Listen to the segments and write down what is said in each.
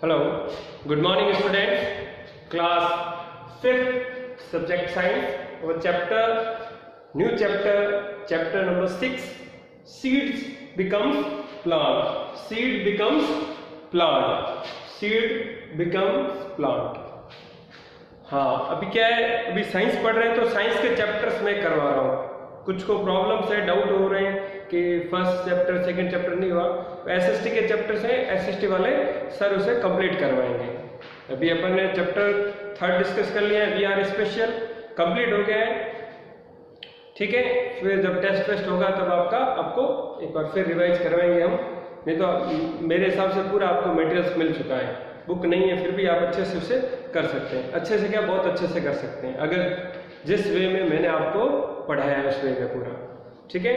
Hello, good morning students. Class 5th subject science. Our new chapter number 6. Seeds becomes plant. Seed becomes plant. Seed becomes plant. हाँ, अभी क्या है, अभी science पढ़ रहे हैं तो साइंस के चैप्टर्स में करवा रहा हूँ। कुछ को प्रॉब्लम्स है, डाउट हो रहे हैं कि फर्स्ट चैप्टर सेकंड चैप्टर नहीं हुआ, एसएसटी के चैप्टर्स हैं, एसएसटी वाले सर उसे कंप्लीट करवाएंगे। अभी अपन ने चैप्टर 3 डिस्कस कर लिया है, वीआर स्पेशल कंप्लीट हो गया है, ठीक है। फिर जब टेस्ट होगा तब आपको एक बार फिर रिवाइज करवाएंगे हम, नहीं तो मेरे हिसाब से पूरा आपको मटेरियल्स मिल चुका है। बुक नहीं है फिर भी आप अच्छे से उसे कर सकते हैं, अच्छे से क्या बहुत अच्छे से कर सकते हैं अगर जिस वे में मैंने आपको पढ़ाया है उस वे में पूरा, ठीक है।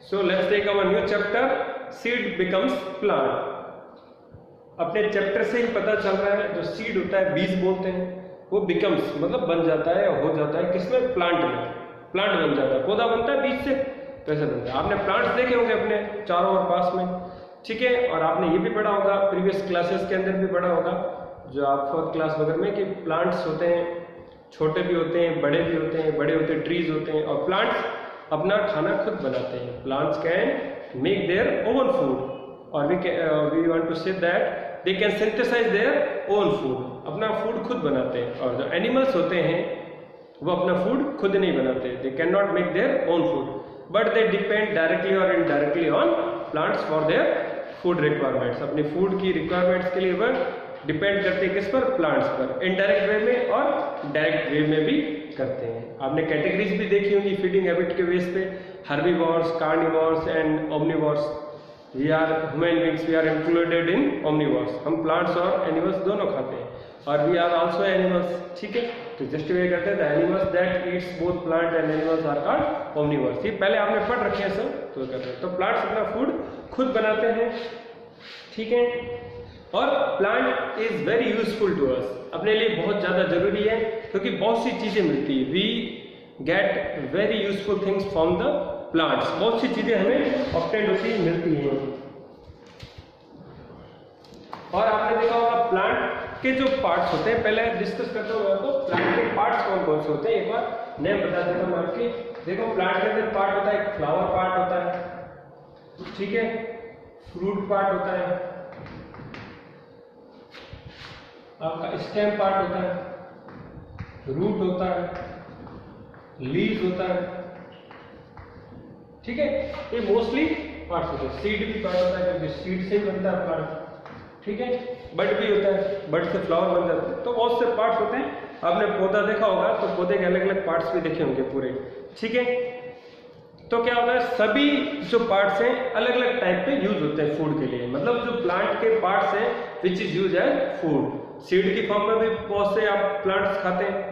So let's take our new chapter, seed becomes plant. अपने चैप्टर से ही पता चल रहा है, जो सीड होता है बीज बोलते हैं, वो बिकम्स मतलब बन जाता है, हो जाता है किसमें, प्लांट में। प्लांट बन जाता है, पौधा बनता है बीज से, कैसे बनता है। आपने प्लांट्स देखे होंगे अपने चारों ओर पास में, ठीक है। और आपने ये भी पढ़ा होगा, प्रीवियस क्लासेस के अंदर भी पढ़ा होगा, जो आप 4th क्लास वगैरह में, कि प्लांट्स होते हैं, छोटे भी होते हैं, बड़े भी होते हैं, बड़े होते हैं ट्रीज होते हैं, और प्लांट्स अपना खाना खुद बनाते हैं। Plants can make their own food, और we want to say that they can synthesise their own food, अपना फूड खुद बनाते हैं। और जो एनिमल्स होते हैं वो अपना फूड खुद नहीं बनाते, they can not make their own food, but they depend directly और indirectly on plants for their food requirements. अपनी फूड की रिक्वायरमेंट्स के लिए वह डिपेंड करते हैं किस पर, प्लांट्स पर, इनडायरेक्ट वे में और डायरेक्ट वे में भी करते हैं। आपने कैटेगरीज भी देखी होंगी फीडिंग हैबिट के बेस पे, herbivores, carnivores and omnivores. We are human beings, we are included in omnivores, हम प्लांट्स और एनिमल्स दोनों खाते हैं, और वी आर आल्सो एनिमल्स, ठीक है। तो जस्टिफाई करते हैं the animals that eats both plant and animals are called omnivores. ये पहले आपने पढ़ रखे हैं सब, तो कर रहे हैं। तो प्लांट्स अपना फूड खुद बनाते हैं, ठीक है। और plant is very useful to us, अपने लिए बहुत ज़्यादा जरूरी है, क्योंकि बहुत सी चीज़ें मिलती है। We get very useful things from the plants, बहुत सी चीज़ें हमें ऑब्टेन होती है, मिलती हैं। और आपने देखा होगा प्लांट के जो पार्ट्स होते हैं, पहले डिस्कस करता हूँ आपको प्लांट के पार्ट्स कौन कौन से होते हैं, एक बार नेम बता देता हूँ आपके। देखो प्लांट के अंदर पार्ट होता है, फ्लावर पार्ट होता है, ठीक है, फ्रूट पार्ट होता है, आपका स्टेम पार्ट होता है, रूट होता है, लीव्स होता है, ठीक है। ये मोस्टली पार्ट्स होते हैं। सीड भी पार्ट होता है, क्योंकि सीड से ही बनता है प्लांट, ठीक है। बड भी होता है, बड से फ्लावर बन जाता है, तो बहुत से पार्ट्स होते हैं। आपने पौधा देखा होगा तो पौधे के अलग अलग पार्ट्स भी देखे होंगे पूरे, ठीक है। तो क्या होता है, सभी जो पार्ट्स हैं अलग अलग टाइप पे यूज होते हैं फूड के लिए, मतलब जो प्लांट के पार्ट्स हैं which is use as food. Seed की फॉर्म में भी बहुत से आप प्लांट्स खाते हैं,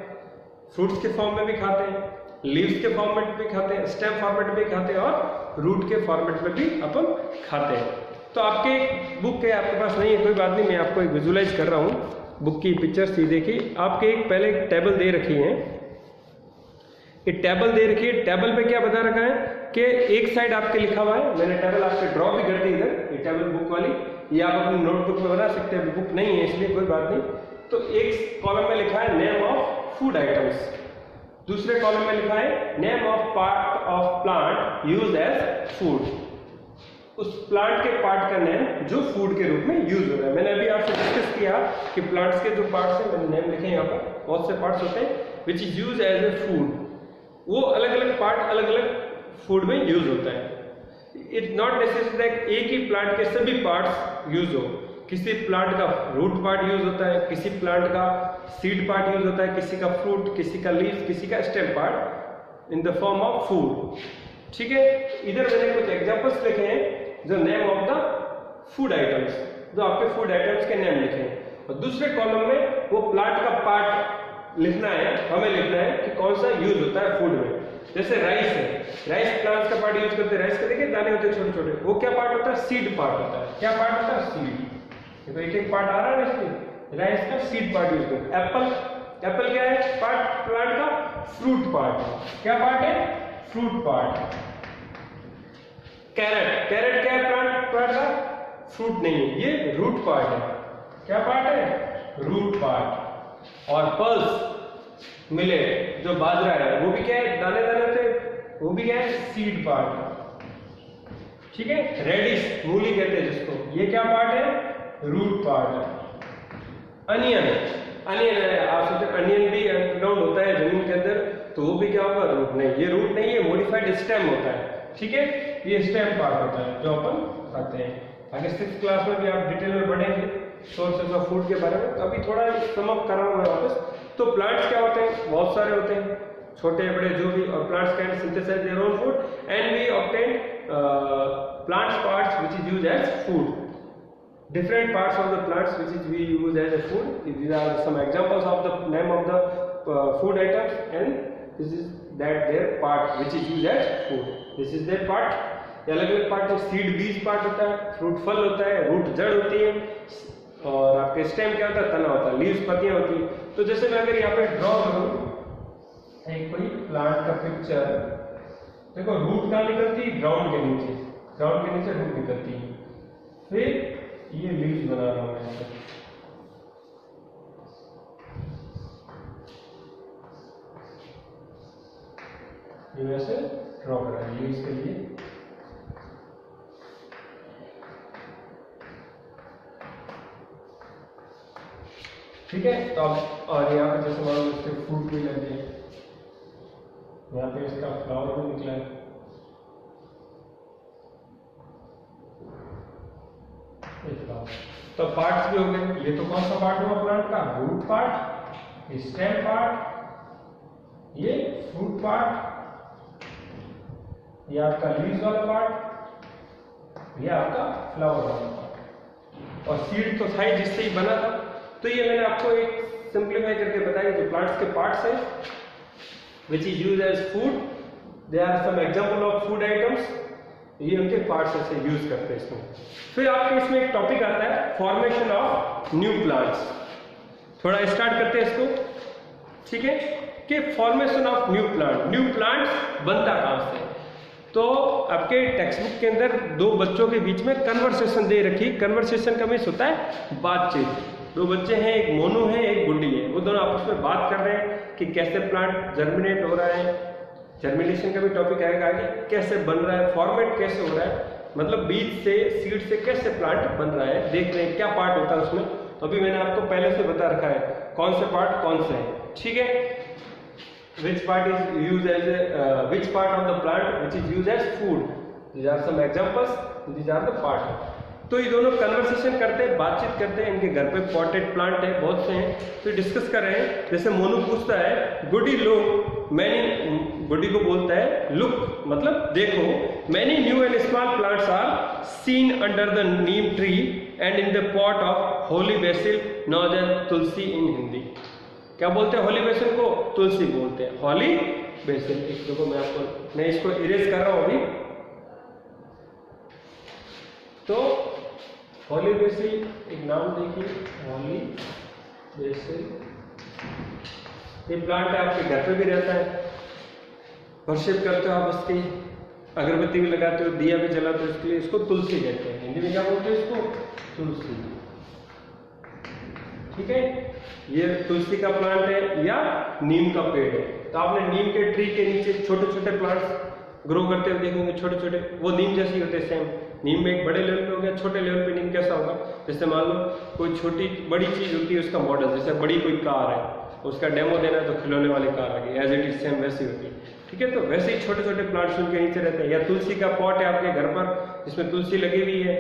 फ्रूट्स के फॉर्म में भी खाते हैं, लीव्स के फॉर्मेट में भी खाते हैं, स्टेम फॉर्मेट में भी खाते हैं, और रूट के फॉर्मेट में भी अपन खाते हैं। तो आपके बुक के आपके पास नहीं है, कोई बात नहीं, मैं आपको एक विजुलाइज कर रहा हूँ बुक की पिक्चर्स। ये देखिए, आपके एक पहले एक टेबल दे रखी है, ये टेबल दे रखी है। टेबल पे क्या बता रखा है कि एक साइड आपके लिखा हुआ है, मैंने टेबल आपके ड्रॉ भी कर दी इधर, ये टेबल बुक वाली, ये आप अपनी नोटबुक में बना सकते हैं, बुक नहीं है इसलिए कोई बात नहीं। तो एक कॉलम में लिखा है नेम ऑफ फूड आइटम्स, दूसरे कॉलम में लिखा है name of part of plant use as food, उस प्लांट के पार्ट का नेम जो फूड के रूप में यूज हो रहा है। मैंने अभी आपसे डिस्कस किया कि प्लांट्स के जो पार्ट्स हैं, मैंने नेम लिखे यहाँ पर, बहुत से पार्ट्स होते हैं which is use as a food, वो अलग अलग पार्ट अलग अलग फूड में यूज होता है। इट्स नॉट नेसेसरी दैट एक ही प्लांट के सभी पार्ट्स यूज हो, किसी प्लांट का रूट पार्ट यूज होता है, किसी प्लांट का सीड पार्ट यूज होता है, किसी का फ्रूट, किसी का लीफ, किसी का stem part in the form of food, ठीक है। इधर मैंने कुछ एग्जांपल्स लिखे हैं, जो name of the food items, जो आपके फूड आइटम्स के नेम लिखे हैं, और दूसरे कॉलम में वो प्लांट का पार्ट लिखना है, हमें लिखना है कि कौन सा यूज होता है फूड में। जैसे राइस है, राइस प्लांट्स का पार्ट यूज करते हैं, राइस के देखिए दाने होते हैं छोटे छोटे, वो क्या पार्ट होता है, सीड पार्ट होता है। क्या पार्ट होता है, सीड। देखो एक एक पार्ट आ रहा है इसमें, राइस का सीड पार्ट यूज करते हैं। एप्पल, एप्पल क्या है, पार्ट प्लांट का फ्रूट पार्ट, क्या पार्ट है, फ्रूट पार्ट। कैरेट, कैरेट क्या है, प्लांट का फ्रूट नहीं है, ये रूट पार्ट है। क्या पार्ट है? Root part. और पल्स मिलेट जो बाजरा है वो भी क्या है? दाने दाने होते हैं, वो भी क्या है? Seed part. ठीक है, रेडिश मूली कहते हैं जिसको, ये क्या पार्ट है? रूट पार्ट है। अनियन, अनियन है, आप सोचते अनियन भी अंडरग्राउंड होता है जमीन के अंदर, तो वो भी क्या होगा? रूट नहीं, ये रूट नहीं है, मॉडिफाइड स्टेम होता है। ठीक है, ये स्टेम पार्ट होता है जो अपन खाते हैं। आगे 6th क्लास में भी आप डिटेल में पढ़ेंगे सोर्सेज ऑफ फूड के बारे में, तो अभी थोड़ा सम अप कर रहा हूं मैं वापस। तो प्लांट्स क्या होते हैं? बहुत सारे होते हैं, छोटे बड़े जो भी, और plants can synthesise their own food and we obtain plants parts which is used as food. Different parts of the plants which is we use as a food. These are some examples of the name of the food items, and this is that their part which is used as food. This is their part. अलग अलग part है, seed बीज part होता है, fruit फल होता है, root जड़ होती है, और आपके स्टेम क्या होता है? तना होता है, लीव्स पत्तियां होती है। तो जैसे मैं अगर यहाँ पे ड्रॉ करूँ एक कोई प्लांट का पिक्चर, देखो रूट कहाँ निकलती है? ग्राउंड के नीचे, ग्राउंड के नीचे रूट निकलती है। फिर ये लीव्स बना रहा हूं मैं, ये वैसे ड्रॉ कर रहा है लीव्स के लिए। ठीक है, तो अब और यहाँ पे जैसे मान लो इसके फ्रूट भी लगे, यहाँ पे इसका फ्लावर भी निकला है। तो पार्ट्स भी हो गए। ये तो कौन सा पार्ट हुआ प्लांट का? रूट पार्ट, स्टेम पार्ट, ये फ्रूट पार्ट, ये आपका लीव्स वाला पार्ट, ये आपका फ्लावर वाला पार्ट, और सीड तो था ही जिससे ही बना था। तो ये मैंने आपको एक सिंप्लीफाई करके बताया जो प्लांट्स के पार्ट्स हैं which is use as food, they are some example of food items, ये उनके पार्ट्स ऐसे यूज करते हैं इसमें। फिर आपके इसमें एक टॉपिक आता है फॉर्मेशन ऑफ न्यू प्लांट्स। थोड़ा स्टार्ट करते हैं इसको, ठीक है, कि formation of new plant, new plants बनता कहां से? तो आपके टेक्स्ट बुक के अंदर दो बच्चों के बीच में कन्वर्सेशन दे रखी। कन्वर्सेशन का मीन्स होता है बातचीत। दो बच्चे हैं, एक मोनू है एक गुड्डी है, वो दोनों आपस में बात कर रहे हैं कि कैसे प्लांट जर्मिनेट हो रहा है, जर्मिनेशन का भी टॉपिक आएगा आगे, कैसे बन रहा है, फॉर्मेट कैसे हो रहा है, मतलब बीज से सीड से कैसे प्लांट बन रहा है, देख रहे हैं क्या पार्ट होता है उसमें। तो अभी मैंने आपको पहले से बता रखा है कौन से पार्ट कौन से हैं, ठीक है। which part is used as a which part of the plant which is used as food, these are some examples, these are the part। तो ये दोनों कन्वर्सेशन करते हैं, बातचीत करते हैं, इनके घर पे पॉटेड प्लांट है बहुत से हैं, तो डिस्कस कर रहे हैं। जैसे मोनू पूछता है गुडी लुक, मैनी गुडी को बोलता है लुक मतलब देखो, many new and small plants are seen under the neem tree and in the pot of holy basil known as tulsi in Hindi. क्या बोलते हैं होली बेसिल को? तुलसी बोलते हैं, होली बेसिल। देखो मैं इसको इरेज कर रहा हूं अभी। तो होली बेसिल एक नाम देखिए, होली बेसिल, ये प्लांट है आपके घर पे भी रहता है, वर्शिप करते हो आप उसकी, अगरबत्ती भी लगाते हो, दिया भी जलाते हो, इसके लिए इसको तुलसी कहते हैं। हिंदी में क्या बोलते हैं इसको? तुलसी, ठीक है। ये तुलसी का प्लांट है या नीम का पेड़ है। तो आपने नीम के ट्री के नीचे छोटे छोटे प्लांट्स ग्रो करते हुए देखेंगे, छोटे छोटे, वो नीम जैसे ही होते हैं सेम। नीम में एक बड़े लेवल पे हो गया, छोटे लेवल पे नीम कैसा होगा? जैसे मान लो कोई छोटी बड़ी चीज होती है उसका मॉडल, जैसे बड़ी कोई कार है, उसका डेमो देना है तो खिलौने वाली कार आ गई, एज इट इज सेम वैसी होती है, ठीक है। तो वैसे ही छोटे छोटे प्लांट्स उनके नीचे रहते हैं। या तुलसी का पॉट है आपके घर पर जिसमें तुलसी लगी हुई है,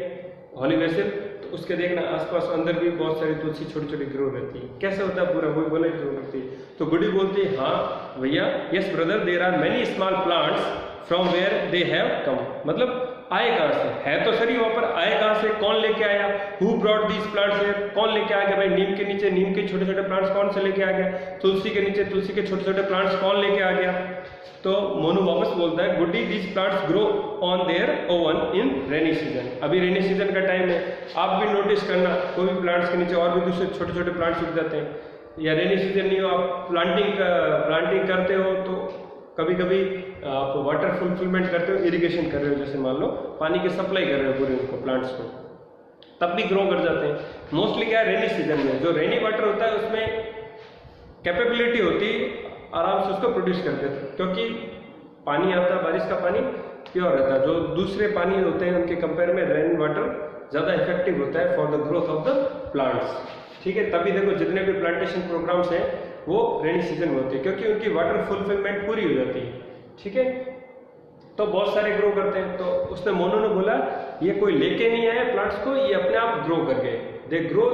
होली बेसिल, तो उसके देखना आसपास अंदर भी बहुत सारी तुलसी छोटी छोटी ग्रो रहती है। कैसे होता है पूरा? वही बोले ग्रो करती है। तो गुडी बोलती है हाँ भैया, yes brother, there are many small plants from where they have come, मतलब आए कहां से? है तो सही वहां पर, आए कहां से? कौन लेके आया? Who brought these plants here, कौन लेके आ गया भाई? नीम के नीचे नीम के छोटे छोटे प्लांट्स कौन से लेके आ गया? तुलसी के नीचे तुलसी के छोटे छोटे प्लांट्स कौन लेके आ गया? तो मोनू वापस बोलता है Guddi, these plants grow on their own in rainy season. अभी रेनी सीजन का टाइम है, आप भी नोटिस करना कोई भी प्लांट्स के नीचे और भी दूसरे छोटे छोटे प्लांट्स उग जाते हैं। या रेनी सीजन नहीं हो, आप प्लांटिंग करते हो तो कभी कभी आप वाटर फुलफिलमेंट करते हो, इरिगेशन कर रहे हो, जैसे मान लो पानी की सप्लाई कर रहे हो पूरे उनको प्लांट्स को, तब भी ग्रो कर जाते हैं। मोस्टली क्या है, रेनी सीजन में जो रेनी वाटर होता है उसमें कैपेबिलिटी होती आराम से उसको प्रोड्यूस करते थे, क्योंकि पानी आता है, बारिश का पानी प्योर रहता है। जो दूसरे पानी होते हैं उनके कंपेयर में रेन वाटर ज़्यादा इफेक्टिव होता है for the growth of the plants. ठीक है, तभी देखो जितने भी प्लांटेशन प्रोग्राम्स हैं वो रेनी सीजन में होते हैं, क्योंकि उनकी वाटर फुलफिलमेंट पूरी हो जाती है। ठीक है, तो बहुत सारे ग्रो करते हैं। तो उसने मोनो ने बोला ये कोई लेके नहीं आया प्लांट्स को, ये अपने आप ग्रो कर गए, they grow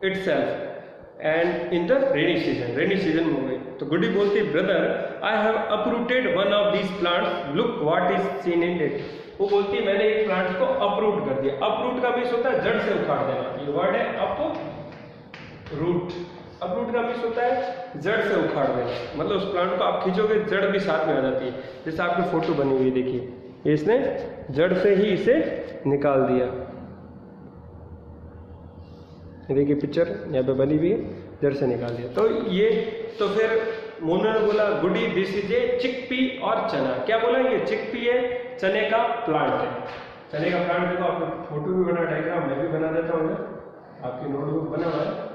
itself and in the rainy season में हो गई। तो गुडी बोलती brother I have uprooted one of these plants, look what is seen in it. वो बोलती है मैंने एक प्लांट को अपरूट कर दिया। अपरूट का मीन्स होता है जड़ से उखाड़ देना, ये वर्ड है अपरूट। अपरूट का मीन्स होता है जड़ से उखाड़ देना, मतलब उस प्लांट को आप खींचोगे जड़ भी साथ में आ जाती है। जैसे आपकी फोटो बनी हुई देखिए, इसने जड़ से ही इसे निकाल दिया। देखिए पिक्चर यहाँ पे बनी हुई है, जड़ से निकाल दिया। तो ये तो फिर मोनो ने बोला गुडी दिस इज ए चिकपी और चना। क्या बोला, ये चिकपी है, चने का प्लांट है। चने का प्लांट देखो, आपको फोटो भी बना, डायग्राम मैं भी बना देता हूँ, आपकी नोटबुक बना हुआ है।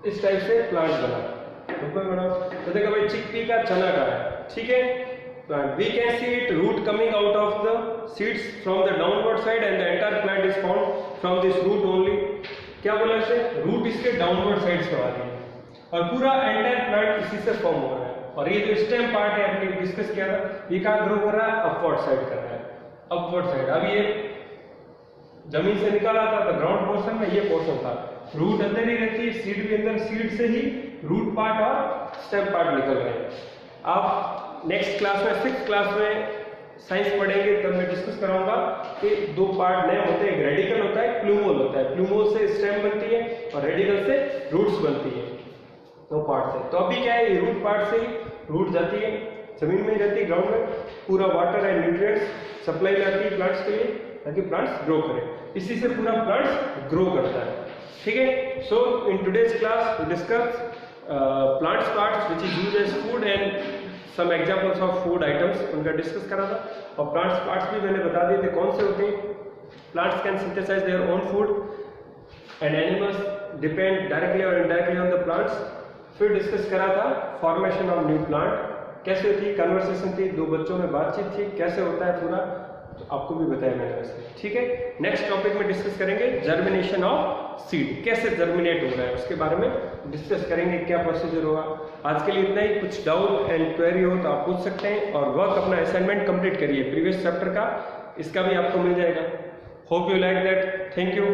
इस टाइप से प्लांट बना, तो देखो भाई चिकपी का, चना का है। ठीक है, plant we can see it root coming out of the seeds from the downward side and the entire plant is found from this root only. क्या बोला इसे, रूट इसके डाउनवर्ड साइड से आ रही है और पूरा एंटायर प्लांट इसी से फॉर्म हो रहा है। और ये जो स्टेम पार्ट है हमने डिस्कस किया था, ये कहाँ ग्रो कर रहा है, अपवर्ड साइड कर रहा है, अपवर्ड साइड। अब ये जमीन से निकाला था तो ग्राउंड पोर्शन में ये पोर्शन था, रूट अंदर ही रहती है, सीड भी अंदर, सीड से ही रूट पार्ट और स्टेम पार्ट निकल रहे हैं। आप नेक्स्ट क्लास में 6th क्लास में साइंस पढ़ेंगे तब मैं डिस्कस कराऊंगा कि दो पार्ट नए होते हैं, एक रेडिकल होता है, प्लूमोल होता है। प्लूमोल से स्टेम बनती है और रेडिकल से रूट्स बनती है, दो पार्ट से। तो अभी क्या है, ये रूट पार्ट से ही रूट जाती है, जमीन में ही रहती है, ग्राउंड में पूरा वाटर एंड न्यूट्रिएंट्स सप्लाई जाती है प्लांट्स के लिए ताकि प्लांट्स ग्रो करें। इसी से पूरा प्लांट्स ग्रो करता है। ठीक है, so in today's class we discuss plants parts which is used as food and some examples of food items, उनका डिस्कस करा था। और प्लांट्स पार्ट्स भी मैंने बता दिए थे कौन से होते हैं। Plants can synthesise their own food and animals depend directly और इनडायरेक्टली ऑन द प्लांट्स। फिर डिस्कस करा था फॉर्मेशन ऑफ न्यू प्लांट कैसे होती है, कन्वर्सेशन थी, दो बच्चों में बातचीत थी, कैसे होता है पूरा, तो आपको भी बताया मैंने वैसे। ठीक है, नेक्स्ट टॉपिक में डिस्कस करेंगे जर्मिनेशन ऑफ सीड, कैसे जर्मिनेट हो रहा है उसके बारे में डिस्कस करेंगे, क्या प्रोसीजर होगा। आज के लिए इतना ही। कुछ डाउट एंड क्वेरी हो तो आप पूछ सकते हैं, और वर्क अपना असाइनमेंट कंप्लीट करिए प्रीवियस चैप्टर का, इसका भी आपको मिल जाएगा। Hope you like that. Thank you.